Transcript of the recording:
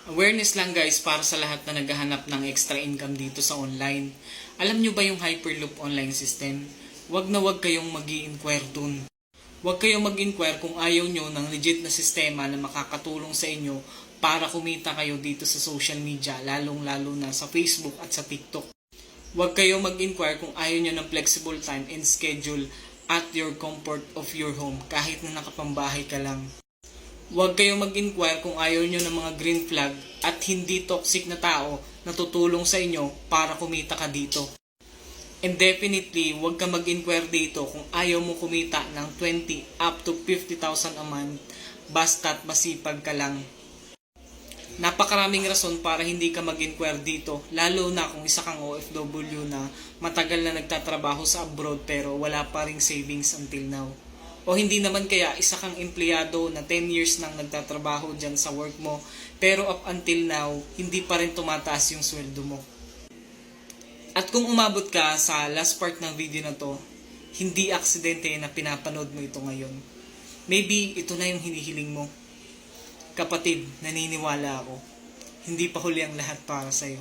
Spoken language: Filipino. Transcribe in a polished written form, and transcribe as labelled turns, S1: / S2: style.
S1: Awareness lang guys para sa lahat na naghahanap ng extra income dito sa online. Alam nyo ba yung Hyperloop online system? Wag na wag kayong mag-i-inquire dun. Wag kayong mag-inquire kung ayaw nyo ng legit na sistema na makakatulong sa inyo para kumita kayo dito sa social media, lalong-lalo na sa Facebook at sa TikTok. Wag kayong mag-inquire kung ayaw nyo ng flexible time and schedule at your comfort of your home kahit na nakapambahay ka lang. Huwag kayong mag-inquire kung ayaw nyo ng mga green flag at hindi toxic na tao na tutulong sa inyo para kumita ka dito. And definitely, huwag ka mag-inquire dito kung ayaw mo kumita ng 20 up to 50,000 a month basta't masipag ka lang. Napakaraming rason para hindi ka mag-inquire dito, lalo na kung isa kang OFW na matagal na nagtatrabaho sa abroad pero wala pa ring savings until now. O hindi naman kaya isa kang empleyado na 10 years nang nagtatrabaho dyan sa work mo pero up until now, hindi pa rin tumataas yung sweldo mo. At kung umabot ka sa last part ng video na to, hindi aksidente na pinapanood mo ito ngayon. Maybe ito na yung hinihiling mo. Kapatid, naniniwala ako. Hindi pa huli ang lahat para sa'yo.